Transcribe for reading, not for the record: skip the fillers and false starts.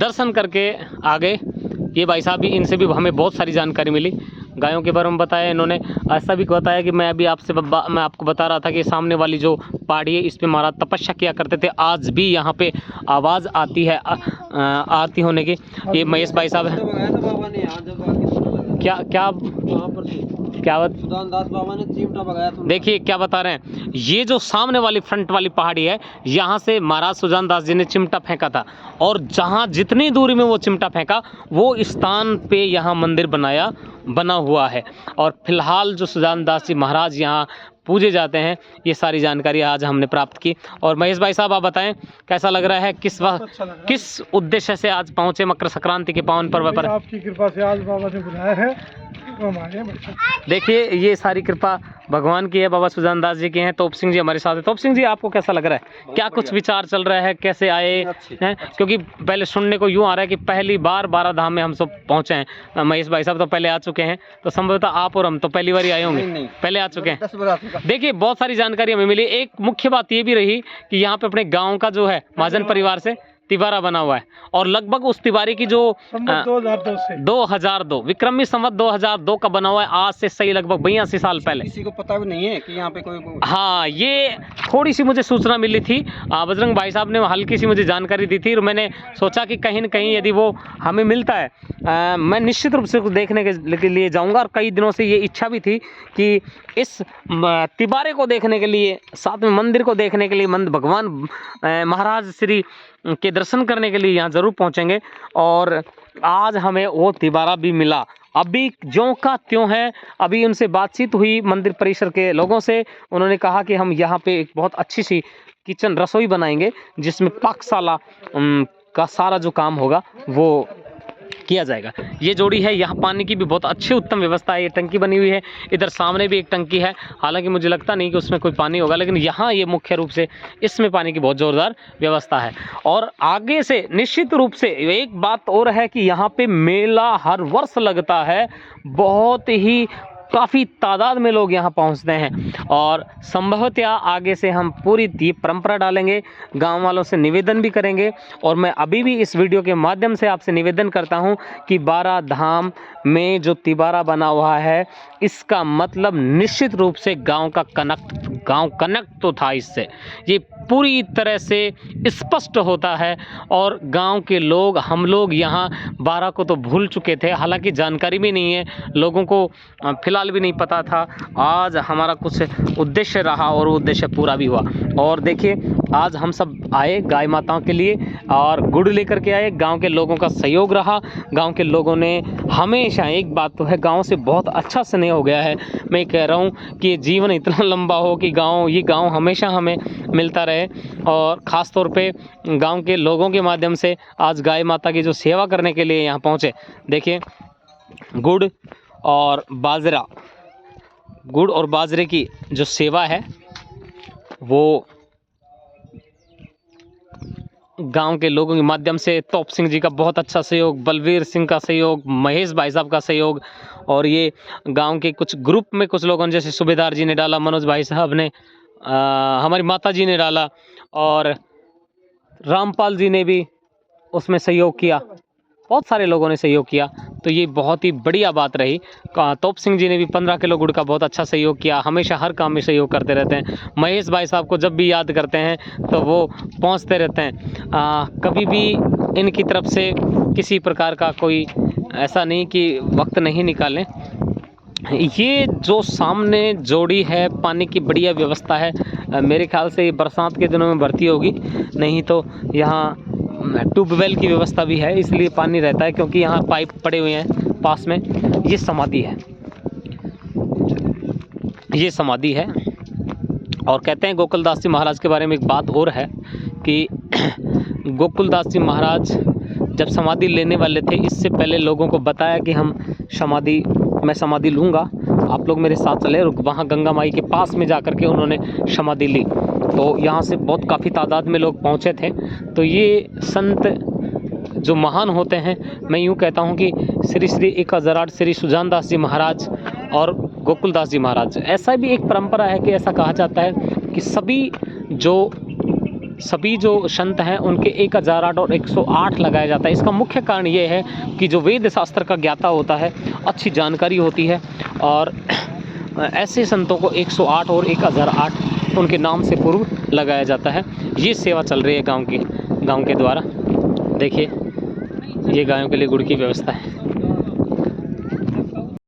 दर्शन करके आ गए। ये भाई साहब भी, इनसे भी हमें बहुत सारी जानकारी मिली, गायों के बारे में बताया इन्होंने। ऐसा भी बताया कि मैं अभी मैं आपको बता रहा था कि सामने वाली जो पहाड़ी है इस पे महाराज तपस्या किया करते थे, आज भी यहाँ पे आवाज़ आती है आरती होने की। ये महेश भाई साहब है। क्या क्या क्या सुजानदास बाबा ने चिमटा भगाया था। देखिए क्या बता रहे हैं, ये जो सामने वाली फ्रंट वाली पहाड़ी है, यहाँ से महाराज सुजानदास जी ने चिमटा फेंका था, और जहाँ जितनी दूरी में वो चिमटा फेंका वो स्थान पे यहाँ मंदिर बना हुआ है। और फिलहाल जो सुजानदास जी महाराज यहाँ पूजे जाते हैं, ये सारी जानकारी आज हमने प्राप्त की। और महेश भाई साहब आप बताएं कैसा लग रहा है, किस उद्देश्य से आज पहुंचे मकर संक्रांति के पावन पर्व पर? आपकी कृपा से आज बाबा ने बुलाया है। देखिए ये सारी कृपा भगवान की है, बाबा सुजानदास जी के हैं। तोप सिंह जी हमारे साथ है। तोप सिंह जी आपको कैसा लग रहा है, क्या कुछ विचार चल रहा है, कैसे आए हैं? क्योंकि पहले सुनने को यूँ आ रहा है कि पहली बार 12 धाम में हम सब पहुंचे हैं। महेश भाई साहब तो पहले आ चुके हैं, तो संभवतः आप और हम तो पहली बार ही आए होंगे, पहले आ चुके हैं। देखिए बहुत सारी जानकारी हमें मिली। एक मुख्य बात ये भी रही कि यहाँ पे अपने गाँव का जो है महाजन परिवार से तिबारा बना हुआ है, और लगभग उस तिबारी की जो 2002 विक्रमी संवत 2002 का बना हुआ है, आज से सही लगभग 82 साल पहले। किसी को पता भी नहीं है कि यहाँ पे कोई हाँ, ये थोड़ी सी मुझे सूचना मिली थी, बजरंग भाई साहब ने हल्की सी मुझे जानकारी दी थी, और मैंने सोचा कि कहीं न कहीं यदि वो हमें मिलता है, मैं निश्चित रूप से देखने के लिए जाऊँगा। और कई दिनों से ये इच्छा भी थी कि इस तिबारे को देखने के लिए, साथ में मंदिर को देखने के लिए, भगवान महाराज श्री के दर्शन करने के लिए यहाँ ज़रूर पहुँचेंगे। और आज हमें वो तिबारा भी मिला, अभी ज्यों का त्यों है। अभी उनसे बातचीत हुई मंदिर परिसर के लोगों से, उन्होंने कहा कि हम यहाँ पे एक बहुत अच्छी सी किचन रसोई बनाएंगे, जिसमें पाकशाला का सारा जो काम होगा वो किया जाएगा। ये जोड़ी है, यहाँ पानी की भी बहुत अच्छी उत्तम व्यवस्था है। ये टंकी बनी हुई है, इधर सामने भी एक टंकी है, हालांकि मुझे लगता नहीं कि उसमें कोई पानी होगा, लेकिन यहाँ ये मुख्य रूप से इसमें पानी की बहुत ज़ोरदार व्यवस्था है। और आगे से निश्चित रूप से एक बात और है कि यहाँ पे मेला हर वर्ष लगता है, बहुत ही काफ़ी तादाद में लोग यहाँ पहुँचते हैं। और संभवतः आगे से हम पूरी ये परंपरा डालेंगे, गांव वालों से निवेदन भी करेंगे। और मैं अभी भी इस वीडियो के माध्यम से आपसे निवेदन करता हूँ कि 12 धाम में जो तिबारा बना हुआ है, इसका मतलब निश्चित रूप से गांव कनेक्ट तो था इससे, ये पूरी तरह से स्पष्ट होता है। और गांव के लोग, हम लोग यहाँ 12 को तो भूल चुके थे, हालांकि जानकारी भी नहीं है लोगों को, फिलहाल भी नहीं पता था। आज हमारा कुछ उद्देश्य रहा और वो उद्देश्य पूरा भी हुआ। और देखिए आज हम सब आए गाय माताओं के लिए, और गुड़ लेकर के आए। गांव के लोगों का सहयोग रहा, गांव के लोगों ने हमेशा, एक बात तो है, गांव से बहुत अच्छा स्नेह हो गया है। मैं कह रहा हूं कि जीवन इतना लंबा हो कि ये गांव हमेशा हमें मिलता रहे। और ख़ास तौर पे गांव के लोगों के माध्यम से आज गाय माता की जो सेवा करने के लिए यहाँ पहुँचे। देखिए गुड़ और बाजरे की जो सेवा है वो गांव के लोगों के माध्यम से, तोप सिंह जी का बहुत अच्छा सहयोग, बलवीर सिंह का सहयोग, महेश भाई साहब का सहयोग, और ये गांव के कुछ ग्रुप में कुछ लोगों ने, जैसे सूबेदार जी ने डाला, मनोज भाई साहब ने, हमारी माता जी ने डाला, और रामपाल जी ने भी उसमें सहयोग किया, बहुत सारे लोगों ने सहयोग किया। तो ये बहुत ही बढ़िया बात रही। तोप सिंह जी ने भी 15 किलो गुड़ का बहुत अच्छा सहयोग किया, हमेशा हर काम में सहयोग करते रहते हैं। महेश भाई साहब को जब भी याद करते हैं तो वो पहुंचते रहते हैं। कभी भी इनकी तरफ से किसी प्रकार का कोई ऐसा नहीं कि वक्त नहीं निकालें। ये जो सामने जोड़ी है, पानी की बढ़िया व्यवस्था है। मेरे ख्याल से ये बरसात के दिनों में भरती होगी, नहीं तो यहाँ ट्यूबवेल की व्यवस्था भी है, इसलिए पानी रहता है, क्योंकि यहाँ पाइप पड़े हुए हैं पास में। ये समाधि है, और कहते हैं गोकुलदास जी महाराज के बारे में एक बात और है कि गोकुलदास जी महाराज जब समाधि लेने वाले थे, इससे पहले लोगों को बताया कि मैं समाधि लूँगा, आप लोग मेरे साथ चले। और वहाँ गंगा माई के पास में जा कर के उन्होंने समाधि ली, तो यहाँ से बहुत काफ़ी तादाद में लोग पहुँचे थे। तो ये संत जो महान होते हैं, मैं यूँ कहता हूँ कि श्री 1008 श्री सुजानदास जी महाराज और गोकुलदास जी महाराज, ऐसा भी एक परंपरा है कि ऐसा कहा जाता है कि सभी जो सभी जो संत हैं उनके 1008 और 108 लगाया जाता है। इसका मुख्य कारण ये है कि जो वेद शास्त्र का ज्ञाता होता है, अच्छी जानकारी होती है, और ऐसे संतों को 108 और 1008 उनके नाम से पूर्व लगाया जाता है। ये सेवा चल रही है गांव के द्वारा। देखिए, ये गायों के लिए गुड़ की व्यवस्था है।